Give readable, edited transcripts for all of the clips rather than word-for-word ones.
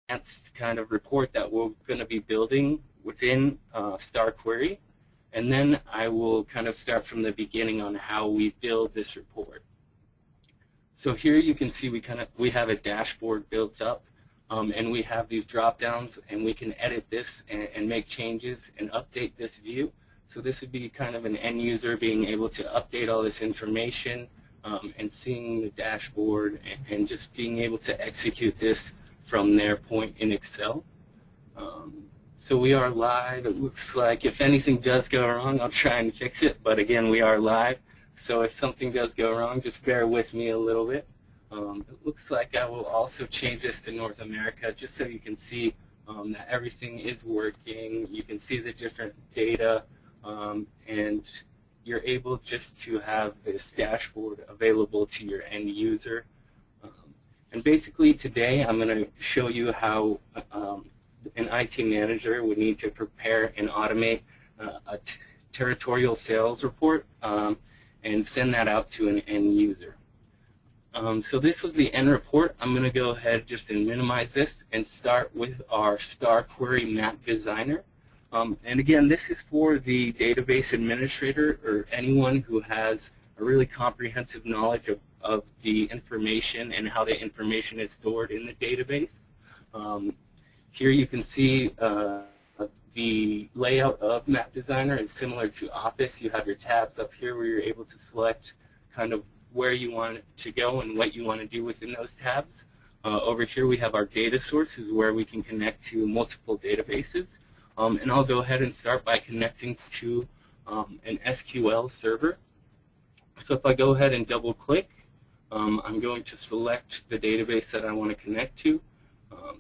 advanced kind of report that we're going to be building within Star Query. And then I will kind of start from the beginning on how we build this report. So here you can see we have a dashboard built up, and we have these drop downs, and we can edit this and make changes and update this view. So this would be kind of an end user being able to update all this information and seeing the dashboard and just being able to execute this from their point in Excel. So we are live. It looks like if anything does go wrong, I'll try and fix it. But again, we are live. So if something does go wrong, just bear with me a little bit. It looks like I will also change this to North America just so you can see that everything is working. You can see the different data, and you're able just to have this dashboard available to your end user. And basically today I'm going to show you how an IT manager would need to prepare and automate a territorial sales report and send that out to an end user. So this was the end report. I'm going to go ahead just and minimize this and start with our Star Query Map Designer. And again, this is for the database administrator or anyone who has a really comprehensive knowledge of the information and how the information is stored in the database. Here you can see the layout of Map Designer is similar to Office. You have your tabs up here where you're able to select kind of where you want it to go and what you want to do within those tabs. Over here we have our data sources where we can connect to multiple databases. And I'll go ahead and start by connecting to an SQL server. So if I go ahead and double click, I'm going to select the database that I want to connect to.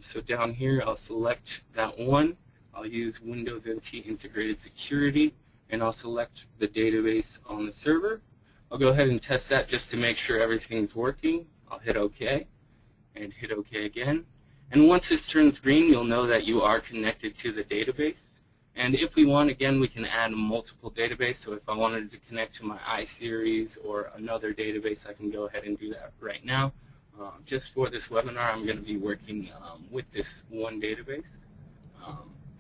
So down here I'll select that one. I'll use Windows NT Integrated Security, and I'll select the database on the server. I'll go ahead and test that just to make sure everything's working. I'll hit OK and hit OK again. And once this turns green, you'll know that you are connected to the database. And if we want, again, we can add multiple databases. So if I wanted to connect to my iSeries or another database, I can go ahead and do that right now. Just for this webinar, I'm going to be working with this one database.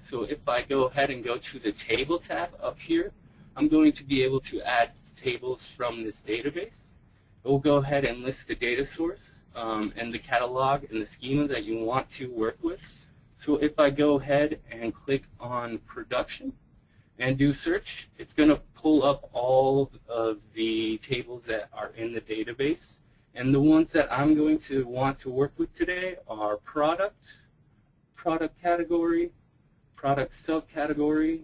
So if I go ahead and go to the Table tab up here, I'm going to be able to add tables from this database. We'll go ahead and list the data source and the catalog and the schema that you want to work with. So if I go ahead and click on Production and do search, it's going to pull up all of the tables that are in the database. And the ones that I'm going to want to work with today are product, product category, product subcategory,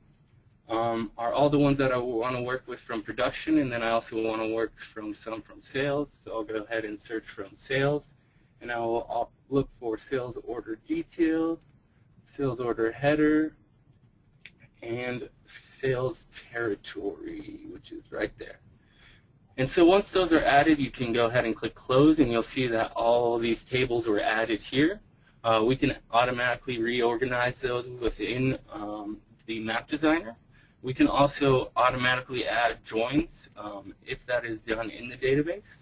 are all the ones that I want to work with from production, and then I also want to work from sales. So I'll go ahead and search from sales, and I'll look for sales order detail, sales order header, and sales territory, which is right there. And so once those are added, you can go ahead and click close, and you'll see that all these tables were added here. We can automatically reorganize those within the Map Designer. We can also automatically add joins if that is done in the database.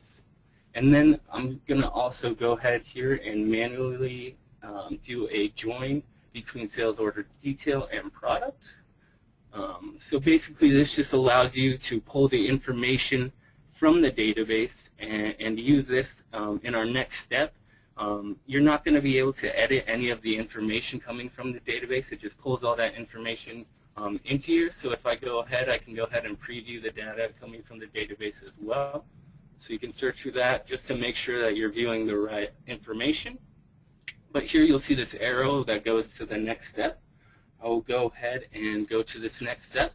And then I'm going to also go ahead here and manually do a join between sales order detail and product. So basically this just allows you to pull the information from the database and use this in our next step. You're not going to be able to edit any of the information coming from the database. It just pulls all that information into here. So if I go ahead, I can go ahead and preview the data coming from the database as well. So you can search through that just to make sure that you're viewing the right information. But here you'll see this arrow that goes to the next step. I'll go ahead and go to this next step.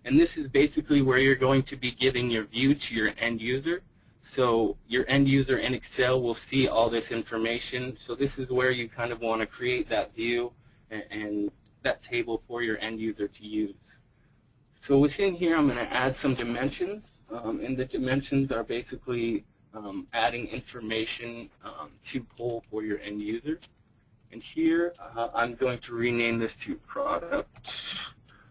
And this is basically where you're going to be giving your view to your end user. So your end user in Excel will see all this information. So this is where you kind of want to create that view and that table for your end user to use. So within here, I'm going to add some dimensions. And the dimensions are basically adding information to pull for your end user. And here, I'm going to rename this to product.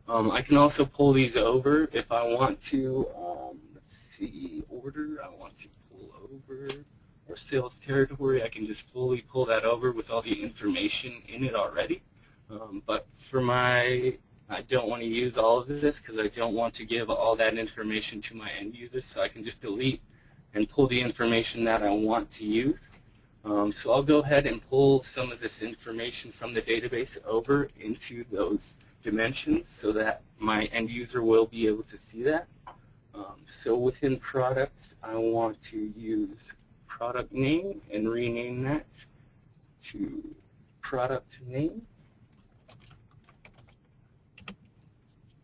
I can also pull these over if I want to. Let's see, order. I want to pull over or sales territory, I can just fully pull that over with all the information in it already. But for I don't want to use all of this because I don't want to give all that information to my end users, so I can just delete and pull the information that I want to use. So I'll go ahead and pull some of this information from the database over into those dimensions so that my end user will be able to see that. So within products, I want to use product name and rename that to product name.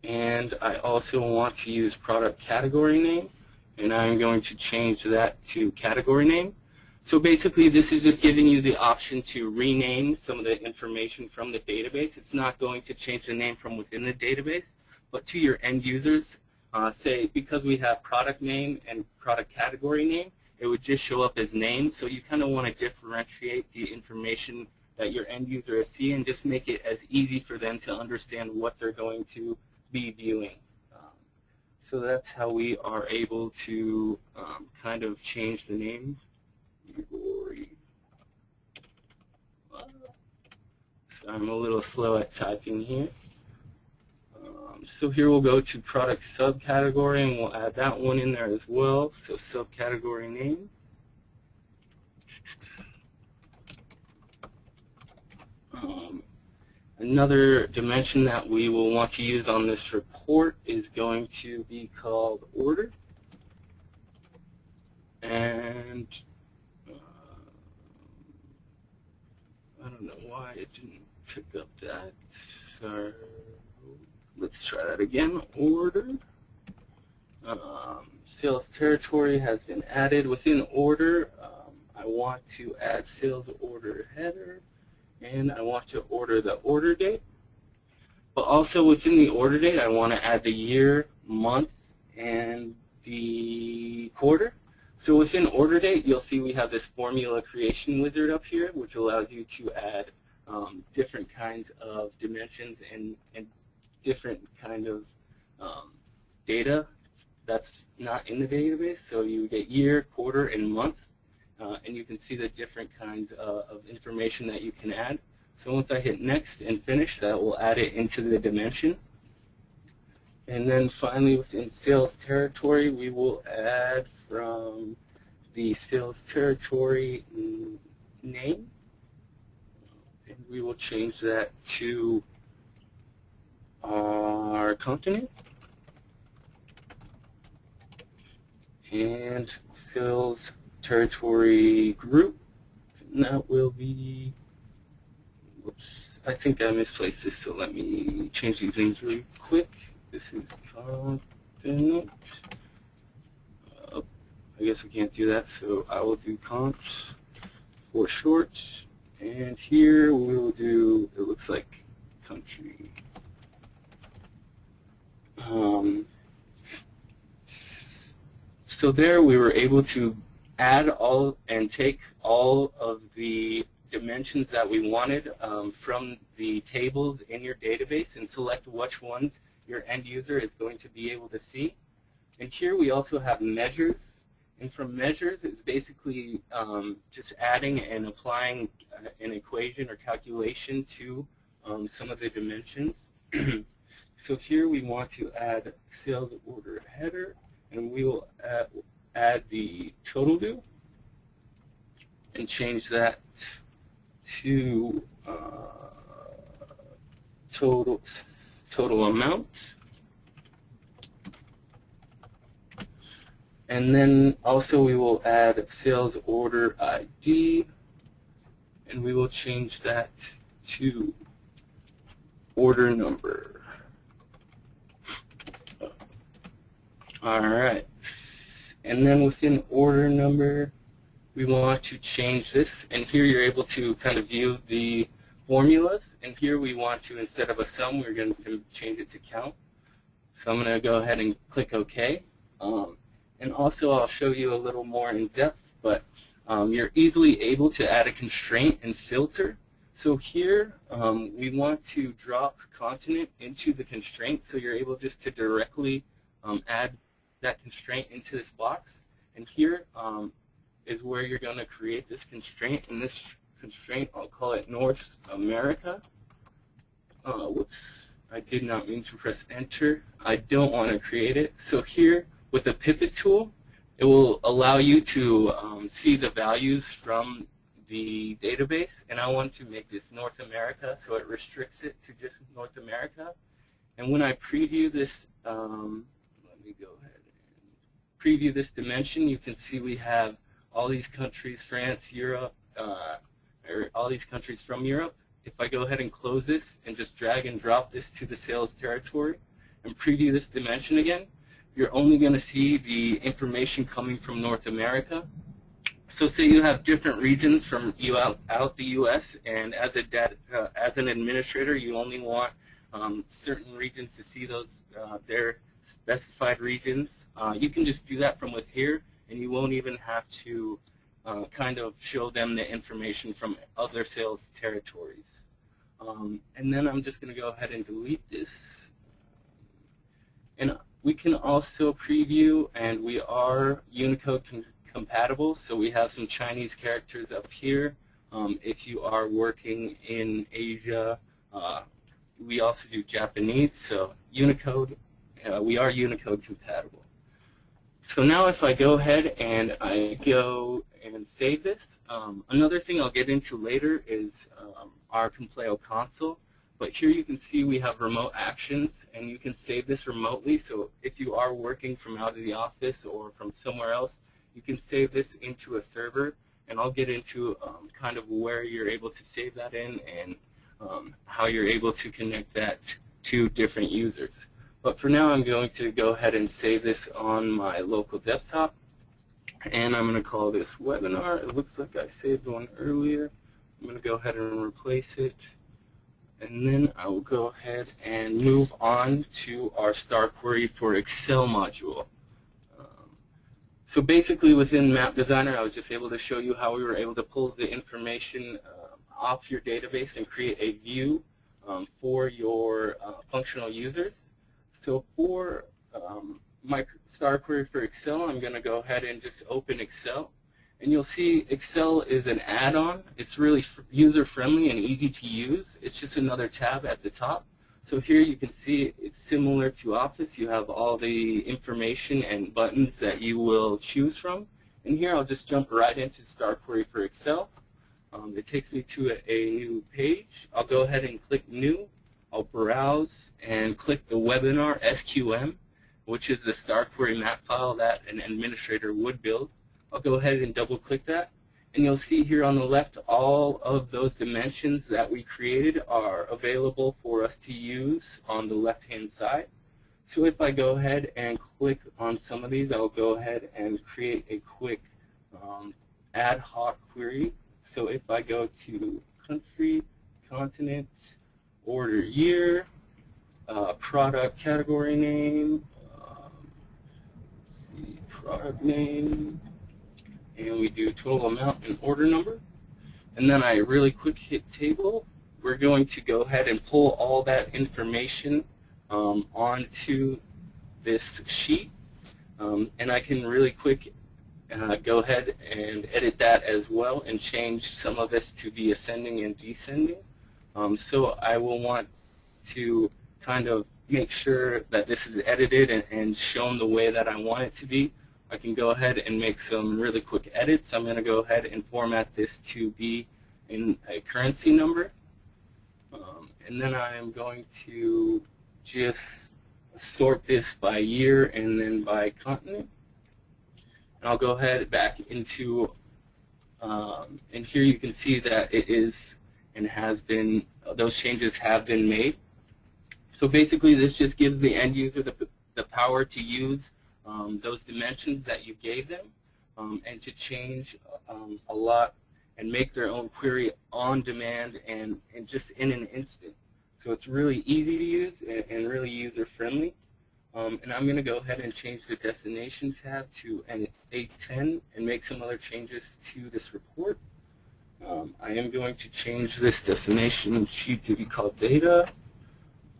And I also want to use product category name, and I'm going to change that to category name. So basically, this is just giving you the option to rename some of the information from the database. It's not going to change the name from within the database, but to your end users, say because we have product name and product category name, it would just show up as name. So you kind of want to differentiate the information that your end user is seeing, just make it as easy for them to understand what they're going to be viewing. So that's how we are able to kind of change the name. So I'm a little slow at typing here. So here we'll go to product subcategory, and we'll add that one in there as well. So subcategory name. Another dimension that we will want to use on this report is going to be called order. And I don't know why it didn't pick up that. So let's try that again. Order. Sales territory has been added. Within order, I want to add sales order header, and I want to order the order date. But also within the order date, I want to add the year, month, and the quarter. So within order date, you'll see we have this formula creation wizard up here, which allows you to add different kinds of dimensions and different kind of data that's not in the database. So you get year, quarter, and month, and you can see the different kinds of information that you can add. So once I hit next and finish, that will add it into the dimension. And then finally within sales territory, we will add from the sales territory name, and we will change that to our continent. And sales territory group, and that will be, whoops, I think I misplaced this, so let me change these names really quick. This is continent. I guess I can't do that, so I will do cont for short. And here we will do, it looks like country. So there we were able to add all and take all of the dimensions that we wanted from the tables in your database and select which ones your end user is going to be able to see. And here we also have measures. And from measures, it's basically just adding and applying an equation or calculation to some of the dimensions. So here we want to add sales order header, and we will add the total due and change that to total amount. And then also we will add sales order ID, and we will change that to order number. All right. And then within order number, we want to change this. And here you're able to kind of view the formulas. And here we want to, instead of a sum, we're going to change it to count. So I'm going to go ahead and click OK. And also I'll show you a little more in depth, but you're easily able to add a constraint and filter. So here we want to drop continent into the constraint, so you're able just to directly add that constraint into this box. And here is where you're going to create this constraint. And this constraint, I'll call it North America. Whoops, I did not mean to press enter. I don't want to create it. So here, with the pivot tool, it will allow you to see the values from the database. And I want to make this North America, so it restricts it to just North America. And when I preview this, let me go ahead and preview this dimension, you can see we have all these countries, France, Europe, or all these countries from Europe. If I go ahead and close this and just drag and drop this to the sales territory and preview this dimension again, you're only going to see the information coming from North America. So say you have different regions from out the U.S., and as an administrator, you only want certain regions to see those their specified regions. You can just do that from with here, and you won't even have to kind of show them the information from other sales territories. And then I'm just going to go ahead and delete this. And we can also preview, and we are Unicode compatible, so we have some Chinese characters up here. If you are working in Asia, we also do Japanese, so Unicode, we are Unicode compatible. So now if I go ahead and I go and save this, another thing I'll get into later is our Compleo console. But here you can see we have remote actions, and you can save this remotely. So if you are working from out of the office or from somewhere else, you can save this into a server, and I'll get into kind of where you're able to save that in and how you're able to connect that to different users. But for now, I'm going to go ahead and save this on my local desktop, and I'm going to call this webinar. It looks like I saved one earlier. I'm going to go ahead and replace it, and then I will go ahead and move on to our Star Query for Excel module. So basically within Map Designer, I was just able to show you how we were able to pull the information off your database and create a view for your functional users. So for my Star Query for Excel, I'm going to go ahead and just open Excel. And you'll see Excel is an add-on. It's really user-friendly and easy to use. It's just another tab at the top. So here you can see it's similar to Office. You have all the information and buttons that you will choose from. And here I'll just jump right into Star Query for Excel. It takes me to a new page. I'll go ahead and click New. I'll browse and click the webinar SQM, which is the Star Query map file that an administrator would build. I'll go ahead and double click that, and you'll see here on the left all of those dimensions that we created are available for us to use on the left hand side. So if I go ahead and click on some of these, I'll go ahead and create a quick ad hoc query. So if I go to country, continent, order year, product category name, let's see, product name, and we do total amount and order number, and then I really quick hit table, we're going to go ahead and pull all that information onto this sheet, and I can really quick go ahead and edit that as well and change some of this to be ascending and descending. So I will want to kind of make sure that this is edited and shown the way that I want it to be. I can go ahead and make some really quick edits. I'm going to go ahead and format this to be in a currency number. And then I am going to just sort this by year and then by continent. And I'll go ahead back into, and here you can see that it is and has been, those changes have been made. So basically this just gives the end user the power to use those dimensions that you gave them and to change a lot and make their own query on demand and just in an instant. So it's really easy to use and really user-friendly. And I'm going to go ahead and change the destination tab to, and it's 810, and make some other changes to this report. I am going to change this destination sheet to be called data.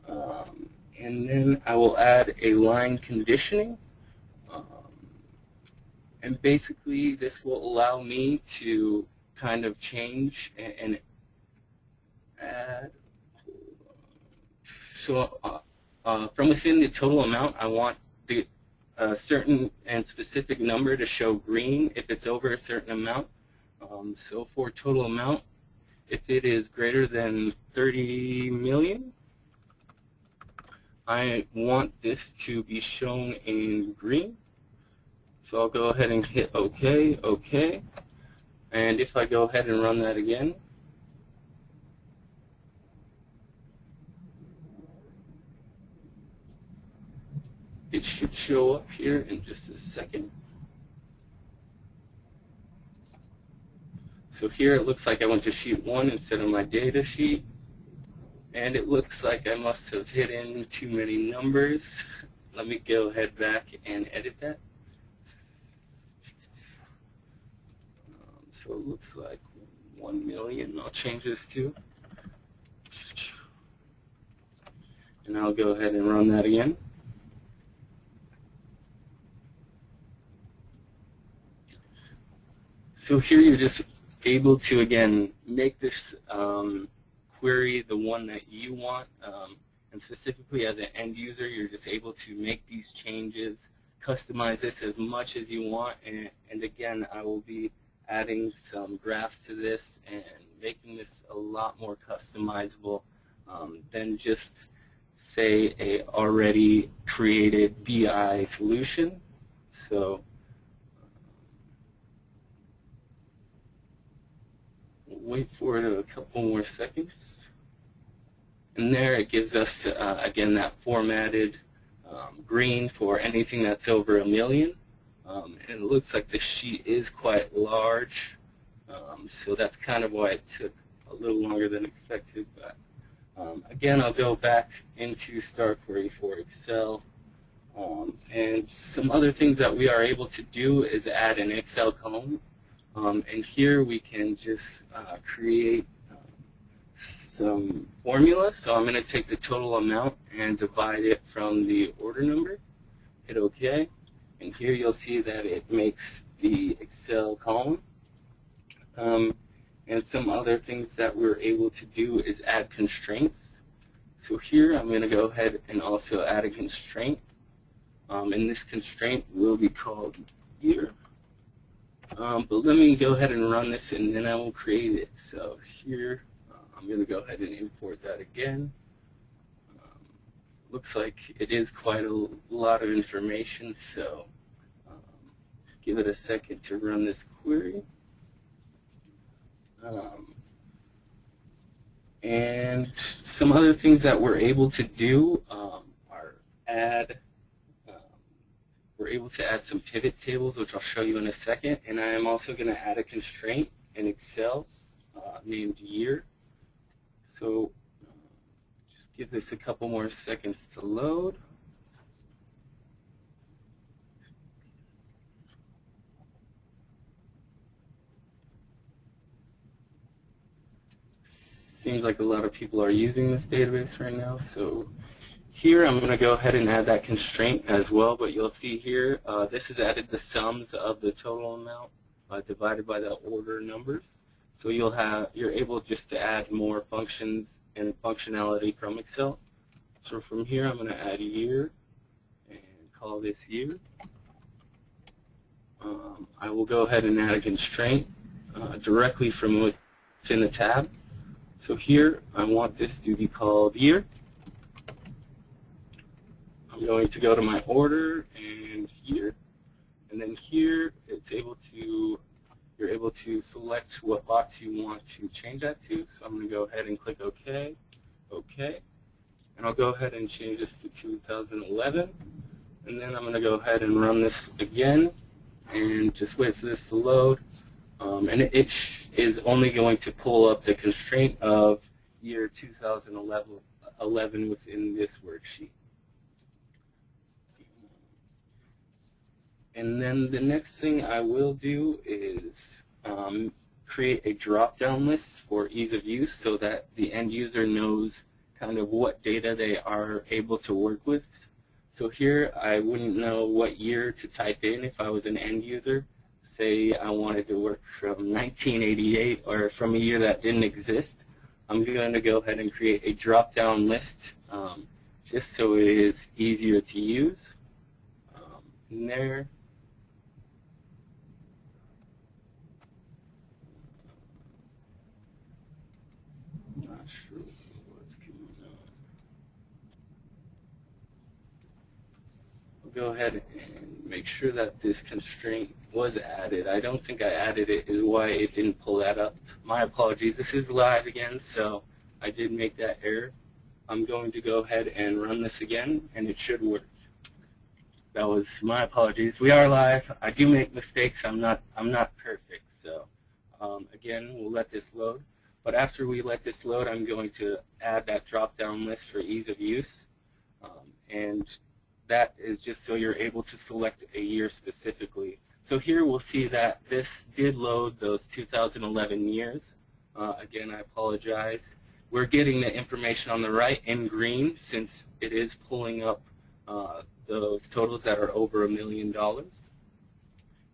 And then I will add a line conditioning. And basically, this will allow me to kind of change and add. So from within the total amount, I want the certain and specific number to show green if it's over a certain amount. So for total amount, if it is greater than 30 million, I want this to be shown in green. So I'll go ahead and hit OK, OK. And if I go ahead and run that again, it should show up here in just a second. So here it looks like I went to sheet 1 instead of my data sheet. And it looks like I must have hit in too many numbers. Let me go ahead back and edit that. So it looks like 1 million. I'll change this to. And I'll go ahead and run that again. So here you're just able to, again, make this query the one that you want. And specifically as an end user, you're just able to make these changes, customize this as much as you want. And again, I will be adding some graphs to this and making this a lot more customizable than just, say, a already created BI solution. So wait for it a couple more seconds. And there it gives us, again, that formatted green for anything that's over 1 million. And it looks like the sheet is quite large. So that's kind of why it took a little longer than expected. But again, I'll go back into Star Query for Excel. And some other things that we are able to do is add an Excel column. And here we can just create some formulas. So I'm going to take the total amount and divide it from the order number. Hit OK. And here you'll see that it makes the Excel column. And some other things that we're able to do is add constraints. So here I'm going to go ahead and also add a constraint. And this constraint will be called year. But let me go ahead and run this and then I will create it. So here I'm going to go ahead and import that again. Looks like it is quite a lot of information, so give it a second to run this query. And some other things that we're able to do are we're able to add some pivot tables, which I'll show you in a second. And I am also going to add a constraint in Excel named year. So just give this a couple more seconds to load. Seems like a lot of people are using this database right now. So here I'm going to go ahead and add that constraint as well, but you'll see here this has added the sums of the total amount divided by the order numbers. So you're able just to add more functions and functionality from Excel. So from here I'm going to add year and call this year. I will go ahead and add a constraint directly from within the tab. So here I want this to be called year. I'm going to go to my order and here, and then here you're able to select what box you want to change that to. So I'm going to go ahead and click OK, OK, and I'll go ahead and change this to 2011, and then I'm going to go ahead and run this again and just wait for this to load. And it is only going to pull up the constraint of year 2011 within this worksheet. And then the next thing I will do is create a drop-down list for ease of use so that the end user knows kind of what data they are able to work with. So here I wouldn't know what year to type in if I was an end user. Say I wanted to work from 1988 or from a year that didn't exist. I'm going to go ahead and create a drop-down list just so it is easier to use. In there, I'm not sure what's going on. I'll go ahead and make sure that this constraint was added. I don't think I added it, is why it didn't pull that up. My apologies. This is live again, so I did make that error. I'm going to go ahead and run this again, and it should work. That was my apologies. We are live. I do make mistakes. I'm not perfect. So again, we'll let this load. But after we let this load, I'm going to add that drop-down list for ease of use. And that is just so you're able to select a year specifically. So here we'll see that this did load those 2011 years. Again, I apologize. We're getting the information on the right in green since it is pulling up those totals that are over $1 million.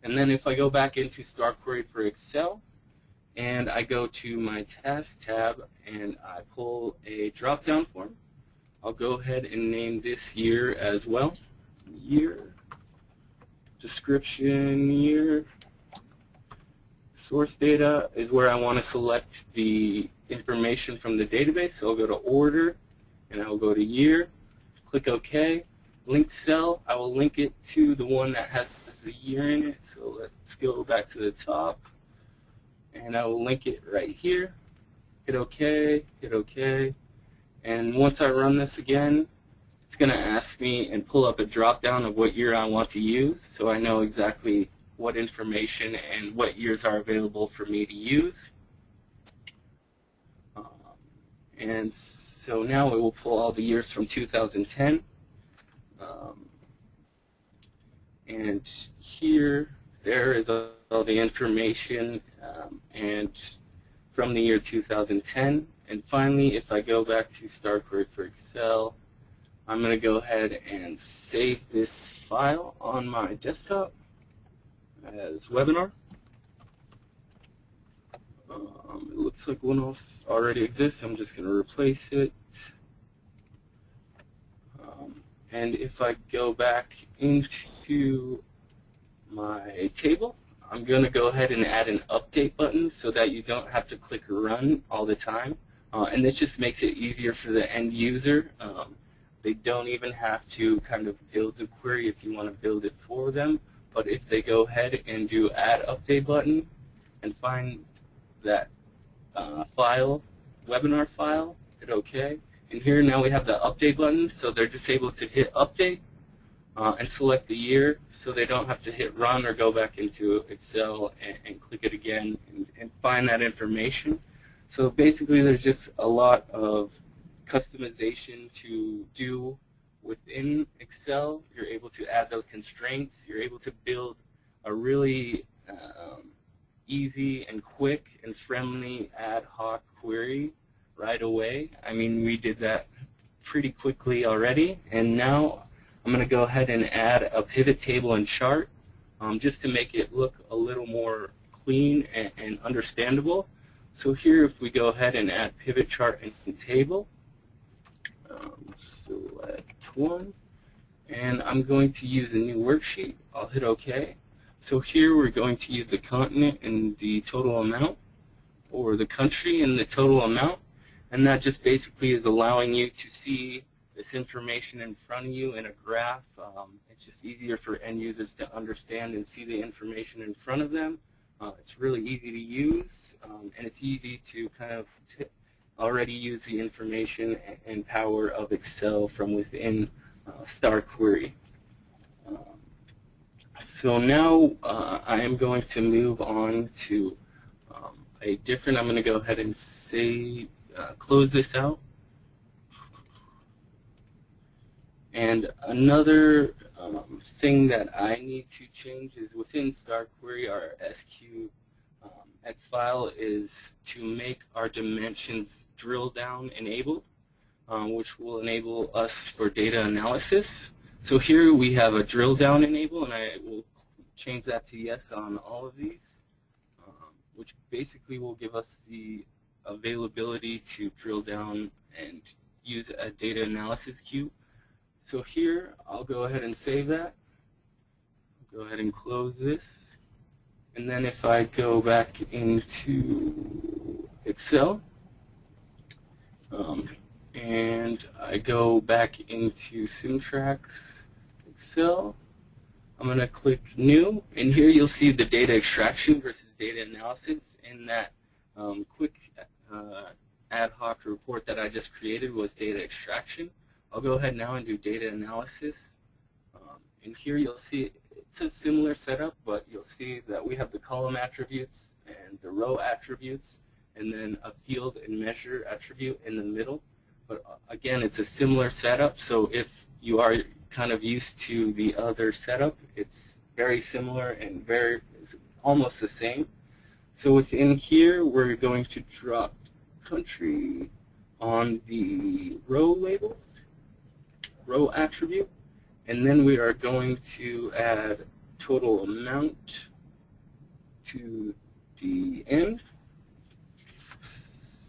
And then if I go back into Star Query for Excel, and I go to my Task tab, and I pull a drop-down form, I'll go ahead and name this year as well. Year, description year, source data is where I want to select the information from the database. So I'll go to order, and I'll go to year, click OK. Link cell, I will link it to the one that has the year in it. So let's go back to the top, and I will link it right here. Hit OK, hit OK. And once I run this again, it's going to ask me and pull up a drop-down of what year I want to use, so I know exactly what information and what years are available for me to use. And so now it will pull all the years from 2010. And here, there is all the information and from the year 2010. And finally, if I go back to Star Query for Excel, I'm going to go ahead and save this file on my desktop as webinar. It looks like one already exists. I'm just going to replace it. And if I go back into my table, I'm going to go ahead and add an update button so that you don't have to click run all the time. And this just makes it easier for the end user. They don't even have to kind of build the query if you want to build it for them. But if they go ahead and do add update button and find that file, webinar file, hit OK. And here now we have the update button, so they're just able to hit update and select the year, so they don't have to hit run or go back into Excel and click it again and find that information. So basically there's just a lot of customization to do within Excel. You're able to add those constraints. You're able to build a really easy and quick and friendly ad hoc query right away. I mean, we did that pretty quickly already, and now I'm going to go ahead and add a pivot table and chart just to make it look a little more clean and understandable. So here, if we go ahead and add pivot chart and table, select one, and I'm going to use a new worksheet. I'll hit OK. So here we're going to use the continent and the total amount, or the country and the total amount. And that just basically is allowing you to see this information in front of you in a graph. It's just easier for end users to understand and see the information in front of them. It's really easy to use, and it's easy to kind of already use the information and power of Excel from within Star Query. So now I am going to move on to a different, I'm going to go ahead and say, close this out. And another thing that I need to change is within Star Query, our SQX file is to make our dimensions drill down enabled, which will enable us for data analysis. So here we have a drill down enable, and I will change that to yes on all of these, which basically will give us the availability to drill down and use a data analysis queue. So here, I'll go ahead and save that. Go ahead and close this. And then if I go back into Excel, and I go back into Syntrax Excel, I'm going to click New, and here you'll see the data extraction versus data analysis. In that quick ad hoc report that I just created was data extraction. I'll go ahead now and do data analysis. And here you'll see it's a similar setup, but you'll see that we have the column attributes and the row attributes, and then a field and measure attribute in the middle. But again, it's a similar setup, so if you are kind of used to the other setup, it's very similar and it's almost the same. So within here, we're going to drop country on the row label, row attribute, and then we are going to add total amount to the end.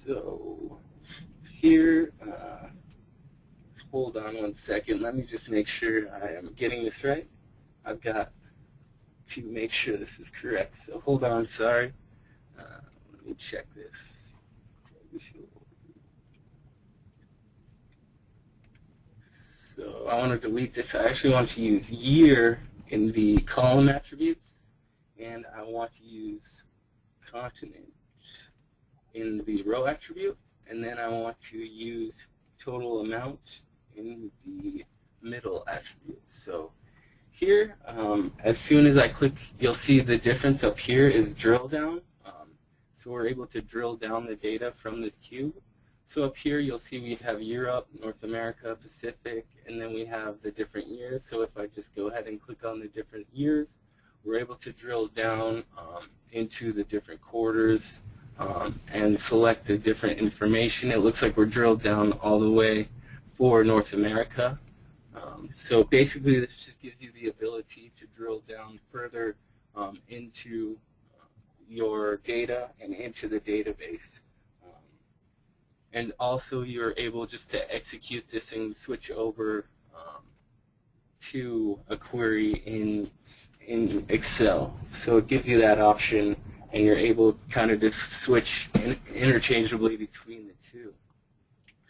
So here, hold on one second. Let me just make sure I am getting this right. I've got to make sure this is correct. So hold on, sorry. Let me check this. So I want to delete this. I actually want to use year in the column attributes, and I want to use continent in the row attribute, and then I want to use total amount in the middle attribute. So here, as soon as I click, you'll see the difference up here is drill down. So we're able to drill down the data from this cube. So up here, you'll see we have Europe, North America, Pacific, and then we have the different years. So if I just go ahead and click on the different years, we're able to drill down into the different quarters and select the different information. It looks like we're drilled down all the way for North America. So basically, this just gives you the ability to drill down further into your data and into the database. And also, you're able just to execute this and switch over to a query in Excel. So it gives you that option, and you're able to kind of just switch interchangeably between the two.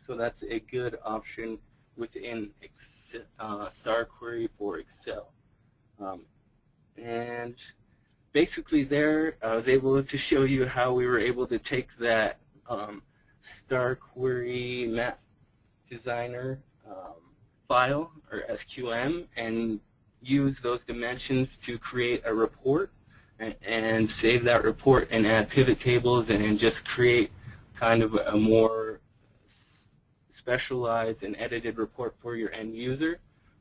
So that's a good option within Star Query for Excel. And basically there, I was able to show you how we were able to take that Star Query Map Designer file, or SQM, and use those dimensions to create a report and save that report and add pivot tables and just create kind of a more specialized and edited report for your end user.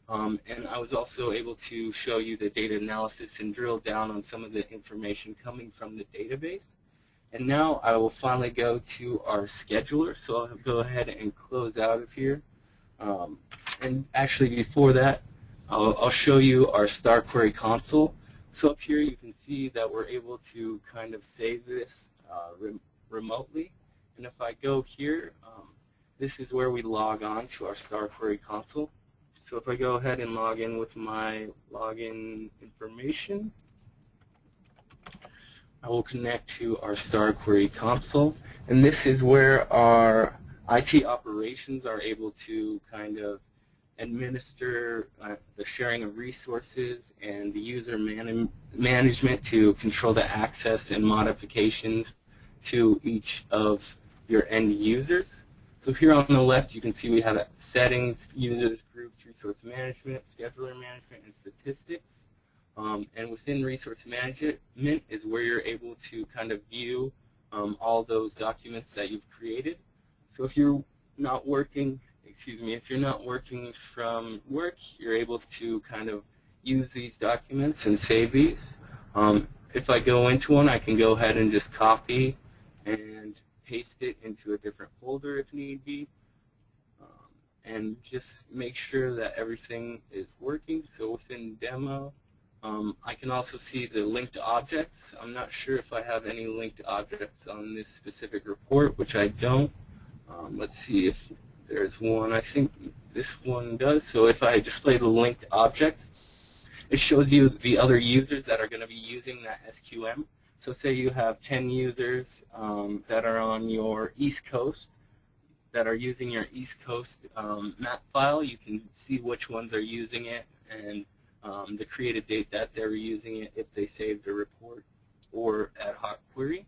And I was also able to show you the data analysis and drill down on some of the information coming from the database. And now I will finally go to our scheduler. So I'll go ahead and close out of here. And actually before that, I'll show you our Star Query console. So up here you can see that we're able to kind of save this remotely. And if I go here, this is where we log on to our Star Query console. So if I go ahead and log in with my login information, I will connect to our Star Query console. And this is where our IT operations are able to kind of administer the sharing of resources and the user management to control the access and modifications to each of your end users. So here on the left, you can see we have settings, users, groups, resource management, scheduler management, and statistics. And within resource management is where you're able to kind of view all those documents that you've created. So if you're not working, if you're not working from work, you're able to kind of use these documents and save these. If I go into one, I can go ahead and just copy and paste it into a different folder if need be. and just make sure that everything is working. So within demo, I can also see the linked objects. I'm not sure if I have any linked objects on this specific report, which I don't. Let's see if there's one. I think this one does. So if I display the linked objects, it shows you the other users that are going to be using that SQM. So say you have 10 users that are on your East Coast that are using your East Coast map file. You can see which ones are using it and the created date that they're using it if they saved a report or Ad-Hoc Query.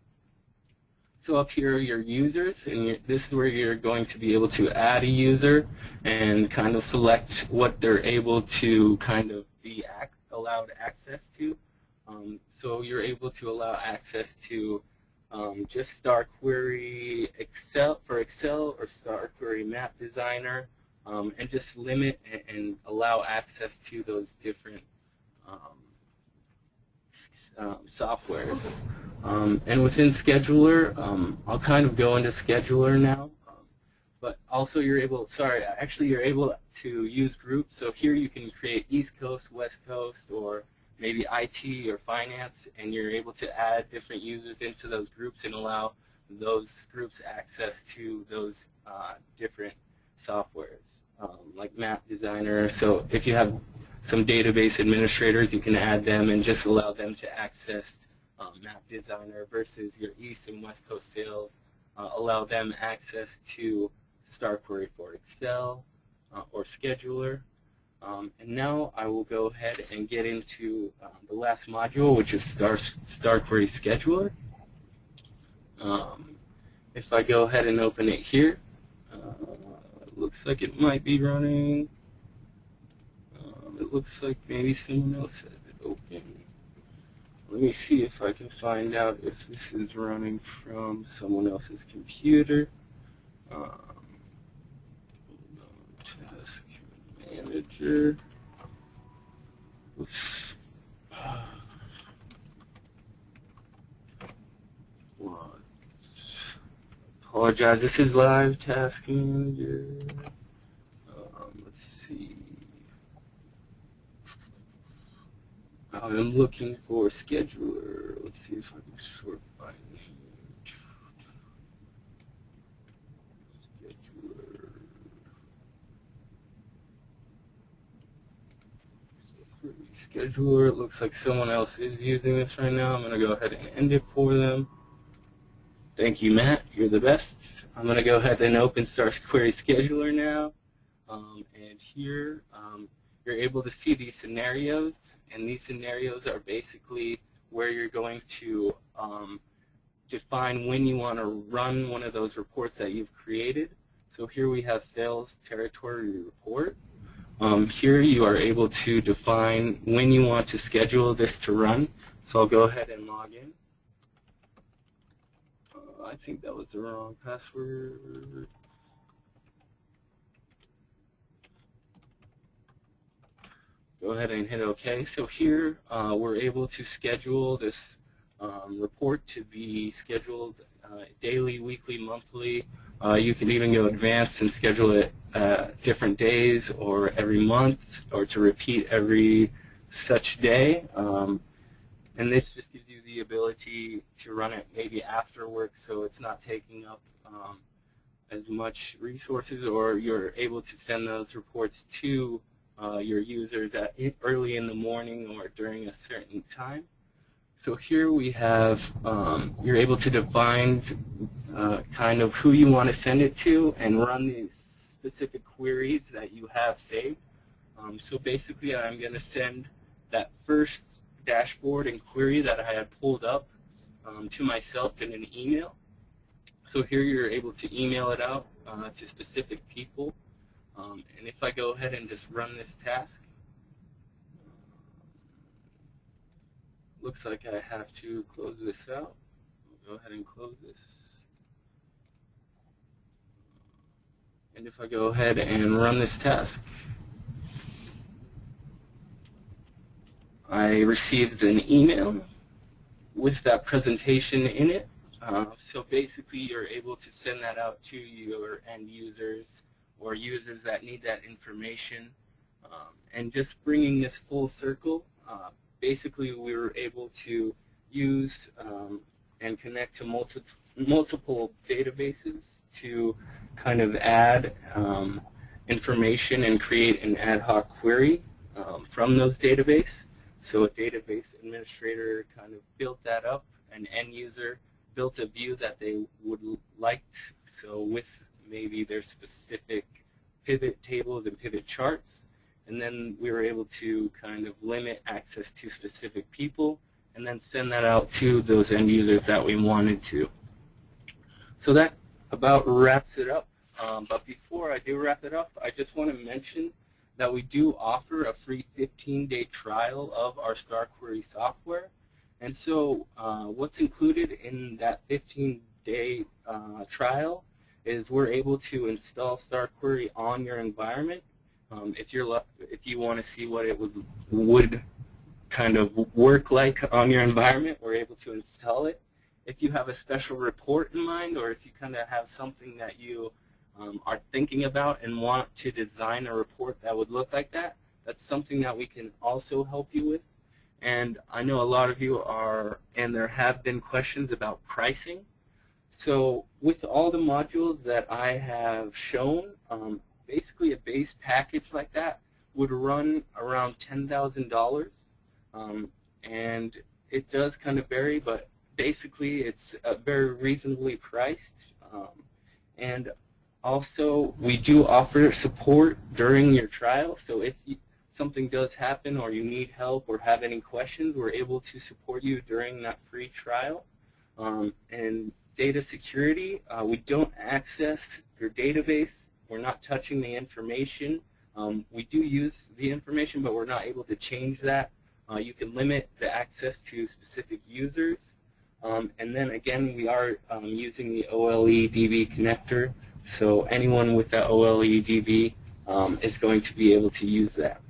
So up here are your users, and this is where you're going to be able to add a user and kind of select what they're able to kind of be allowed access to. So you're able to allow access to just Star Query Excel or Star Query Map Designer, and just limit and allow access to those different softwares. And within Scheduler, I'll kind of go into Scheduler now, but also you're able, you're able to use groups. So here you can create East Coast, West Coast, or maybe IT or finance, and you're able to add different users into those groups and allow those groups access to those different softwares, like Map Designer. So if you have some database administrators, you can add them and just allow them to access Map Designer versus your East and West Coast sales. Allow them access to Star Query for Excel or Scheduler. And now I will go ahead and get into the last module, which is Star Query Scheduler. If I go ahead and open it here, it looks like it might be running. It looks like maybe someone else has it open. Let me see if I can find out if this is running from someone else's computer. Task Manager. Oops. Apologize, this is live Task Manager. Let's see. I'm looking for Scheduler. Let's see if I can sort by name. Scheduler. Scheduler. It looks like someone else is using this right now. I'm going to go ahead and end it for them. Thank you, Matt. You're the best. I'm going to go ahead and open Star Query Scheduler now. And here you're able to see these scenarios. And these scenarios are basically where you're going to define when you want to run one of those reports that you've created. So here we have Sales Territory Report. Here you are able to define when you want to schedule this to run. So I'll go ahead and log in. I think that was the wrong password. Go ahead and hit OK. So here we're able to schedule this report to be scheduled daily, weekly, monthly. You can even go advanced and schedule it different days or every month, or to repeat every such day. And this just gives you the ability to run it maybe after work, so it's not taking up as much resources, or you're able to send those reports to your users early in the morning or during a certain time. So here we have, you're able to define kind of who you want to send it to and run these specific queries that you have saved. So basically I'm going to send that first dashboard and query that I had pulled up to myself in an email. So here you're able to email it out to specific people. And if I go ahead and just run this task, looks like I have to close this out. I'll go ahead and close this. And if I go ahead and run this task, I received an email with that presentation in it. So basically you're able to send that out to your end users or users that need that information. And just bringing this full circle, basically we were able to use and connect to multiple databases to kind of add information and create an ad hoc query from those databases. So a database administrator kind of built that up, an end user built a view that they would like, so with maybe their specific pivot tables and pivot charts, and then we were able to kind of limit access to specific people and then send that out to those end users that we wanted to. So that about wraps it up. But before I do wrap it up, I just want to mention that we do offer a free 15-day trial of our Star Query software. And so what's included in that 15-day trial is we're able to install Star Query on your environment. If you want to see what it would kind of work like on your environment, we're able to install it. If you have a special report in mind, or if you kind of have something that you are thinking about and want to design a report that would look like that, that's something that we can also help you with. And I know a lot of you are, and there have been questions about pricing. So with all the modules that I have shown, basically a base package like that would run around $10,000. And it does kind of vary, but basically it's very reasonably priced. And also, we do offer support during your trial, so if something does happen or you need help or have any questions, we're able to support you during that free trial. And data security, we don't access your database. We're not touching the information. We do use the information, but we're not able to change that. You can limit the access to specific users. And then again, we are using the OLEDB connector. So anyone with that OLEDB is going to be able to use that.